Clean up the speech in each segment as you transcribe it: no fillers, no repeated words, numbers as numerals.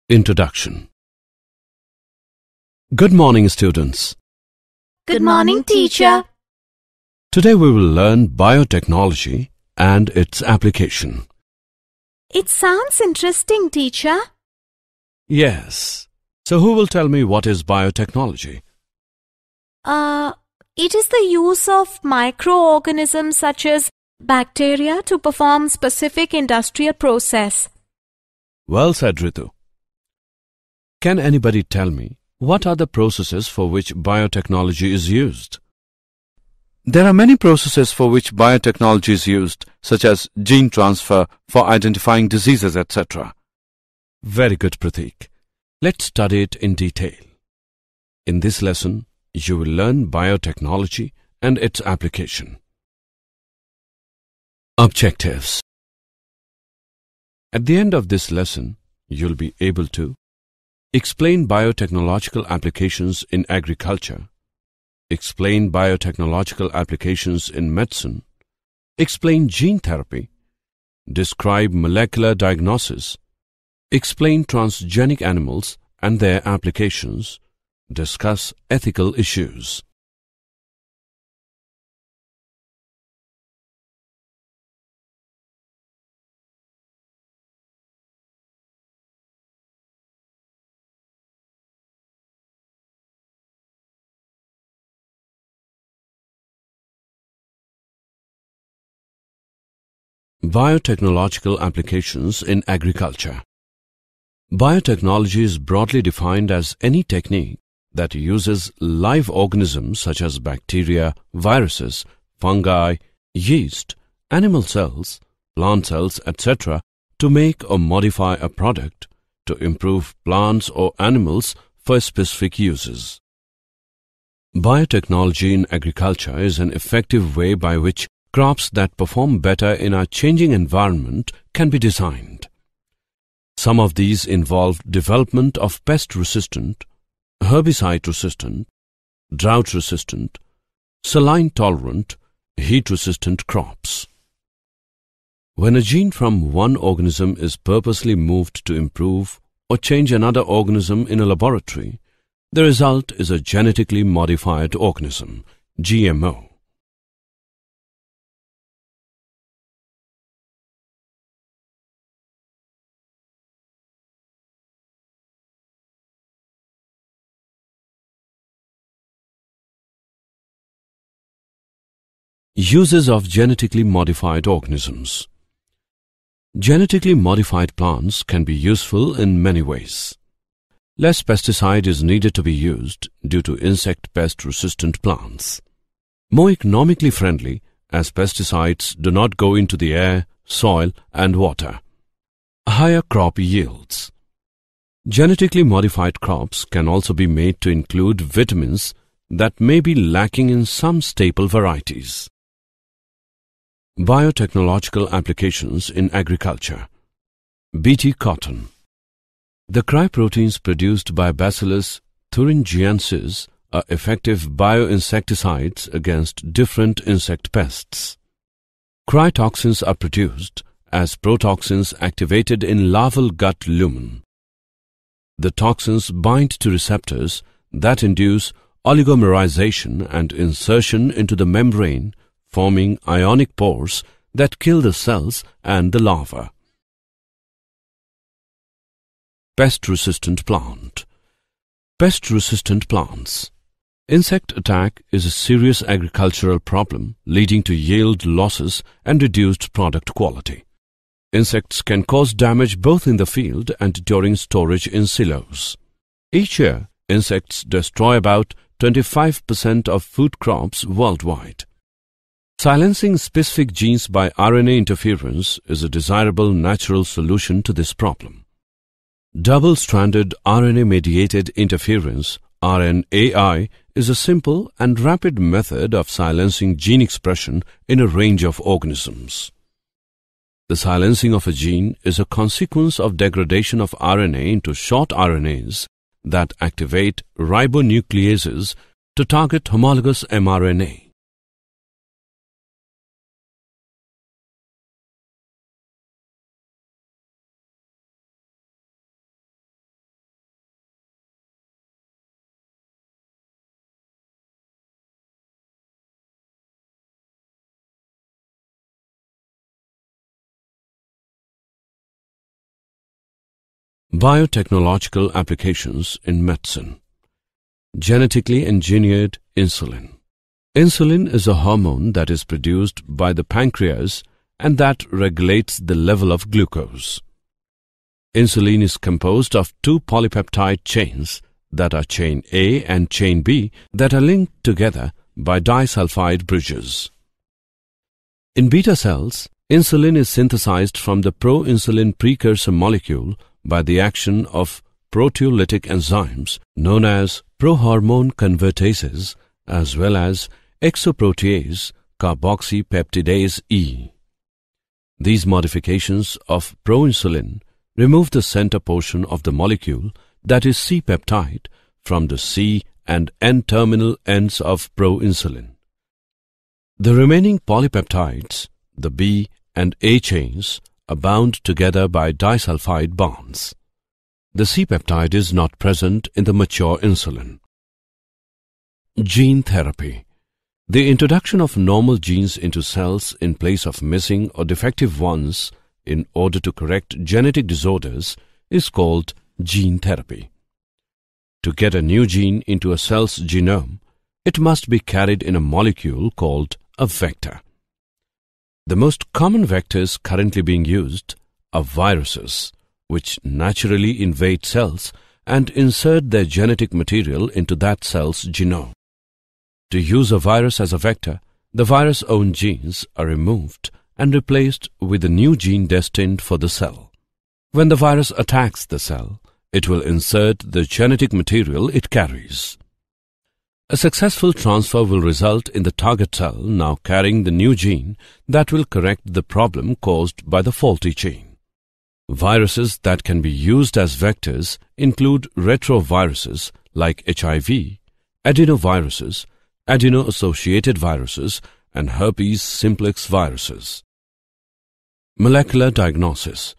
Introduction. Good morning, students. Good morning, teacher. Today we will learn biotechnology and its application. It sounds interesting, teacher. Yes. So who will tell me what is biotechnology? It is the use of microorganisms such as bacteria to perform specific industrial process. Well said, Ritu. Can anybody tell me what are the processes for which biotechnology is used? There are many processes for which biotechnology is used, such as gene transfer for identifying diseases, etc. Very good, Pratik. Let's study it in detail. In this lesson, you will learn biotechnology and its application. Objectives. At the end of this lesson, you'll be able to explain biotechnological applications in agriculture, explain biotechnological applications in medicine, explain gene therapy, describe molecular diagnosis, explain transgenic animals and their applications, discuss ethical issues. Biotechnological applications in agriculture. Biotechnology is broadly defined as any technique that uses live organisms such as bacteria, viruses, fungi, yeast, animal cells, plant cells, etc. to make or modify a product to improve plants or animals for specific uses. Biotechnology in agriculture is an effective way by which crops that perform better in our changing environment can be designed. Some of these involve development of pest-resistant, herbicide-resistant, drought-resistant, saline-tolerant, heat-resistant crops. When a gene from one organism is purposely moved to improve or change another organism in a laboratory, the result is a genetically modified organism, GMO. Uses of genetically modified organisms. Genetically modified plants can be useful in many ways. Less pesticide is needed to be used due to insect pest-resistant plants. More economically friendly as pesticides do not go into the air, soil and water. Higher crop yields. Genetically modified crops can also be made to include vitamins that may be lacking in some staple varieties. Biotechnological applications in agriculture. Bt cotton. The cryproteins produced by Bacillus thuringiensis are effective bioinsecticides against different insect pests. Crytoxins are produced as protoxins activated in larval gut lumen. The toxins bind to receptors that induce oligomerization and insertion into the membrane, forming ionic pores that kill the cells and the larva. Pest-resistant plant. Pest-resistant plants. Insect attack is a serious agricultural problem leading to yield losses and reduced product quality. Insects can cause damage both in the field and during storage in silos. Each year, insects destroy about 25% of food crops worldwide. Silencing specific genes by RNA interference is a desirable natural solution to this problem. Double-stranded RNA-mediated interference, RNAi, is a simple and rapid method of silencing gene expression in a range of organisms. The silencing of a gene is a consequence of degradation of RNA into short RNAs that activate ribonucleases to target homologous mRNA. Biotechnological applications in medicine. Genetically engineered insulin. Insulin is a hormone that is produced by the pancreas and that regulates the level of glucose. Insulin is composed of two polypeptide chains that are chain A and chain B that are linked together by disulfide bridges. In beta cells, insulin is synthesized from the proinsulin precursor molecule by the action of proteolytic enzymes known as prohormone convertases as well as exoprotease carboxypeptidase E. These modifications of proinsulin remove the center portion of the molecule, that is C-peptide, from the C and N-terminal ends of proinsulin. The remaining polypeptides, the B and A chains, are bound together by disulfide bonds. The C-peptide is not present in the mature insulin. Gene therapy. The introduction of normal genes into cells in place of missing or defective ones in order to correct genetic disorders is called gene therapy. To get a new gene into a cell's genome, it must be carried in a molecule called a vector. The most common vectors currently being used are viruses, which naturally invade cells and insert their genetic material into that cell's genome. To use a virus as a vector, the virus' own genes are removed and replaced with a new gene destined for the cell. When the virus attacks the cell, it will insert the genetic material it carries. A successful transfer will result in the target cell now carrying the new gene that will correct the problem caused by the faulty gene. Viruses that can be used as vectors include retroviruses like HIV, adenoviruses, adeno-associated viruses, and herpes simplex viruses. Molecular diagnosis.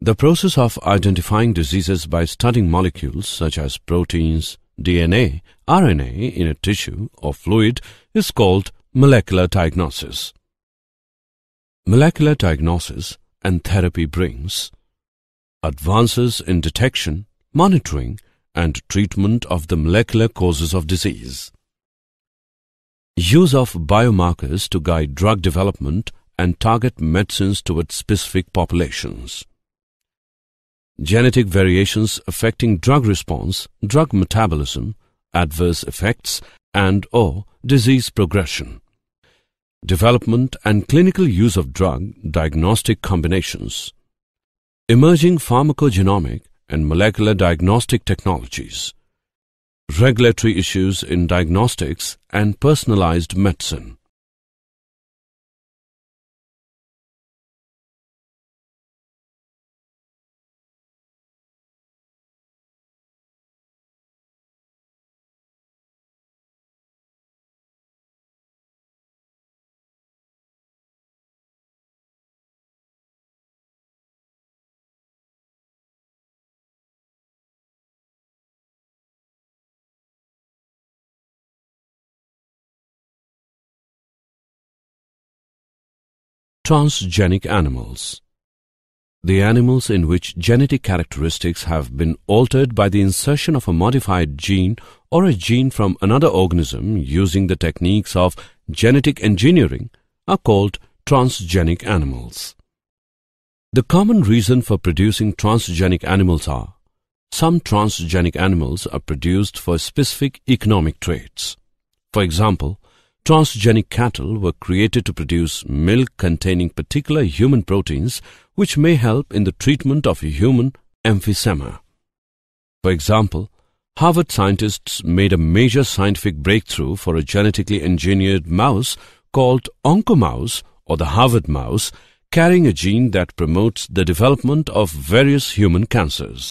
The process of identifying diseases by studying molecules such as proteins, DNA, RNA in a tissue or fluid is called molecular diagnosis. Molecular diagnosis and therapy brings advances in detection, monitoring, and treatment of the molecular causes of disease. Use of biomarkers to guide drug development and target medicines towards specific populations. Genetic variations affecting drug response, drug metabolism, adverse effects, and/or disease progression. Development and clinical use of drug diagnostic combinations. Emerging pharmacogenomic and molecular diagnostic technologies. Regulatory issues in diagnostics and personalized medicine. Transgenic animals. The animals in which genetic characteristics have been altered by the insertion of a modified gene or a gene from another organism using the techniques of genetic engineering are called transgenic animals. The common reason for producing transgenic animals are: some transgenic animals are produced for specific economic traits. For example, transgenic cattle were created to produce milk containing particular human proteins which may help in the treatment of human emphysema. For example, Harvard scientists made a major scientific breakthrough for a genetically engineered mouse called OncoMouse or the Harvard mouse, carrying a gene that promotes the development of various human cancers.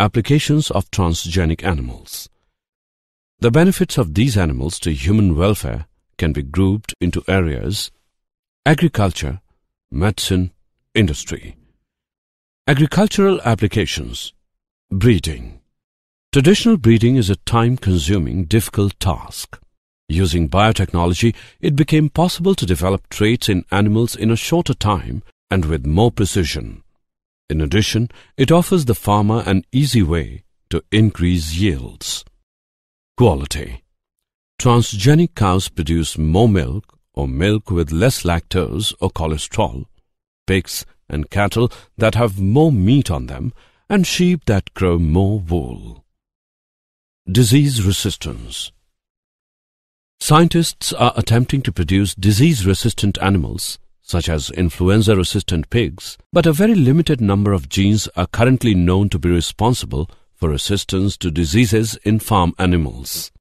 Applications of transgenic animals. The benefits of these animals to human welfare can be grouped into areas: agriculture, medicine, industry. Agricultural applications. Breeding. Traditional breeding is a time-consuming, difficult task. Using biotechnology, it became possible to develop traits in animals in a shorter time and with more precision. In addition, it offers the farmer an easy way to increase yields. Quality. Transgenic cows produce more milk or milk with less lactose or cholesterol, pigs and cattle that have more meat on them, and sheep that grow more wool. Disease resistance. Scientists are attempting to produce disease-resistant animals, such as influenza-resistant pigs, but a very limited number of genes are currently known to be responsible for resistance to diseases in farm animals.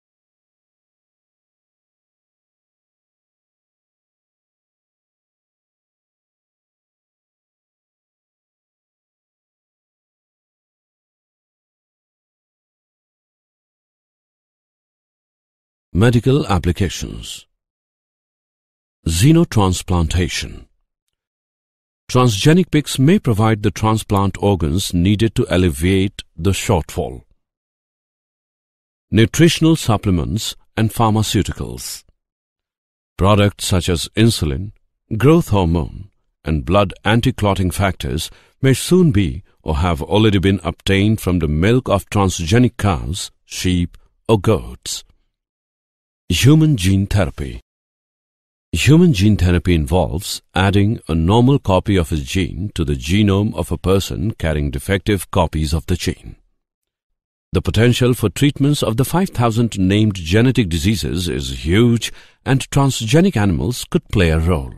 Medical applications. Xenotransplantation. Transgenic pigs may provide the transplant organs needed to alleviate the shortfall. Nutritional supplements and pharmaceuticals. Products such as insulin, growth hormone, and blood anti-clotting factors may soon be or have already been obtained from the milk of transgenic cows, sheep, or goats. Human gene therapy. Human gene therapy involves adding a normal copy of a gene to the genome of a person carrying defective copies of the gene. The potential for treatments of the 5,000 named genetic diseases is huge, and transgenic animals could play a role.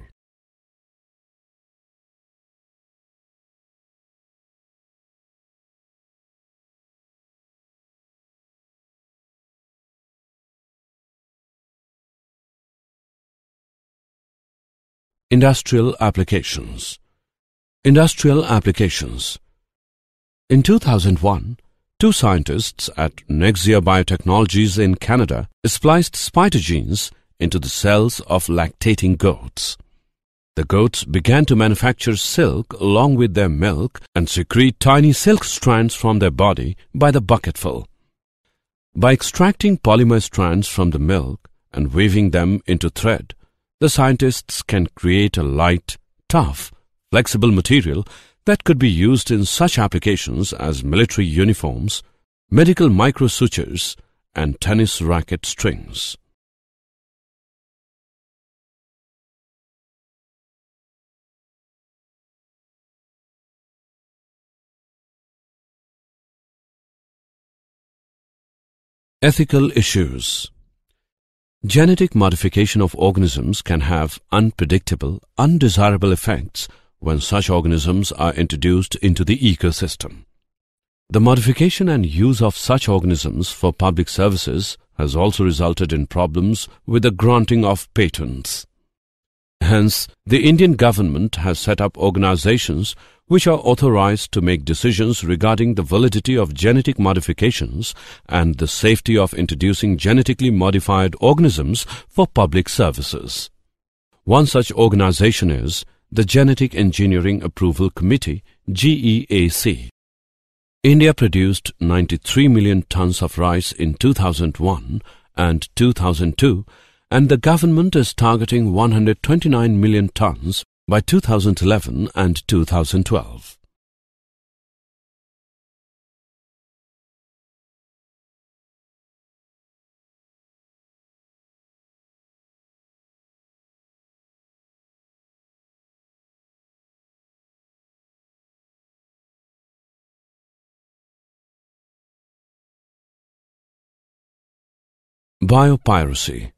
Industrial applications. Industrial applications. In 2001, two scientists at Nexia Biotechnologies in Canada spliced spider genes into the cells of lactating goats. The goats began to manufacture silk along with their milk and secrete tiny silk strands from their body by the bucketful. By extracting polymer strands from the milk and weaving them into thread, the scientists can create a light, tough, flexible material that could be used in such applications as military uniforms, medical microsutures, and tennis racket strings. Ethical issues. Genetic modification of organisms can have unpredictable, undesirable effects when such organisms are introduced into the ecosystem. The modification and use of such organisms for public services has also resulted in problems with the granting of patents. Hence, the Indian government has set up organizations which are authorized to make decisions regarding the validity of genetic modifications and the safety of introducing genetically modified organisms for public services. One such organization is the Genetic Engineering Approval Committee, GEAC. India produced 93 million tons of rice in 2001 and 2002, and the government is targeting 129 million tons by 2011 and 2012. Biopiracy.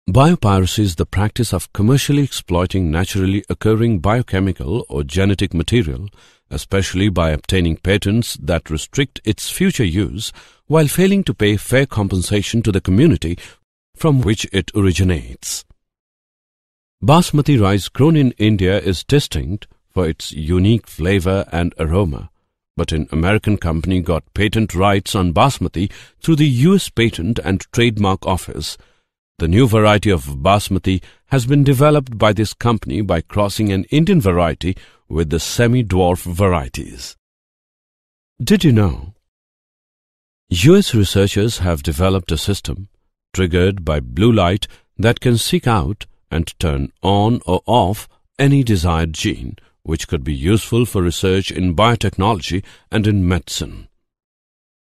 Biopiracy is the practice of commercially exploiting naturally occurring biochemical or genetic material, especially by obtaining patents that restrict its future use while failing to pay fair compensation to the community from which it originates. Basmati rice grown in India is distinct for its unique flavor and aroma, but an American company got patent rights on basmati through the US Patent and Trademark Office. The new variety of basmati has been developed by this company by crossing an Indian variety with the semi-dwarf varieties. Did you know? US researchers have developed a system triggered by blue light that can seek out and turn on or off any desired gene, which could be useful for research in biotechnology and in medicine.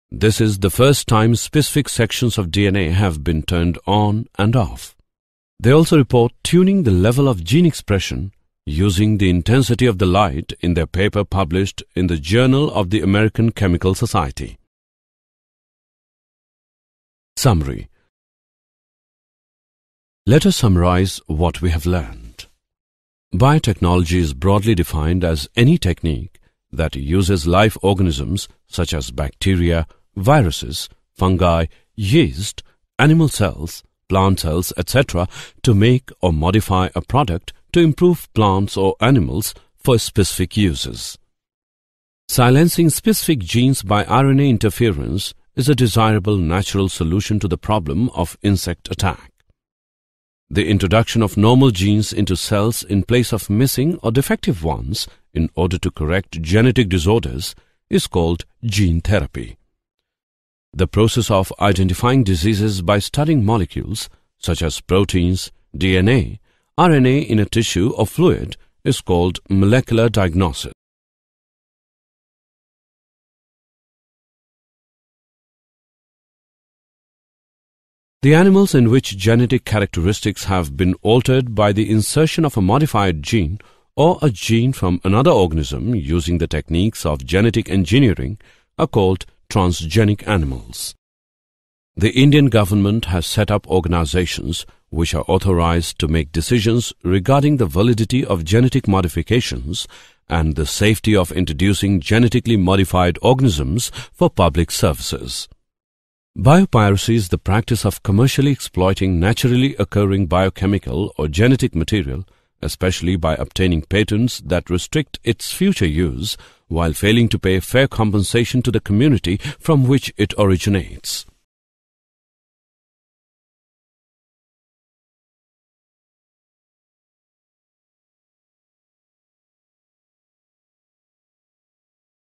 This is the first time specific sections of DNA have been turned on and off. They also report tuning the level of gene expression using the intensity of the light in their paper published in the Journal of the American Chemical Society. Summary. Let us summarize what we have learned. Biotechnology is broadly defined as any technique that uses live organisms such as bacteria, viruses, fungi, yeast, animal cells, plant cells, etc. to make or modify a product to improve plants or animals for specific uses. Silencing specific genes by RNA interference is a desirable natural solution to the problem of insect attack. The introduction of normal genes into cells in place of missing or defective ones in order to correct genetic disorders is called gene therapy. The process of identifying diseases by studying molecules such as proteins, DNA, RNA in a tissue or fluid is called molecular diagnosis. The animals in which genetic characteristics have been altered by the insertion of a modified gene or a gene from another organism using the techniques of genetic engineering are called transgenic animals. The Indian government has set up organizations which are authorized to make decisions regarding the validity of genetic modifications and the safety of introducing genetically modified organisms for public services. Biopiracy is the practice of commercially exploiting naturally occurring biochemical or genetic material, especially by obtaining patents that restrict its future use while failing to pay fair compensation to the community from which it originates.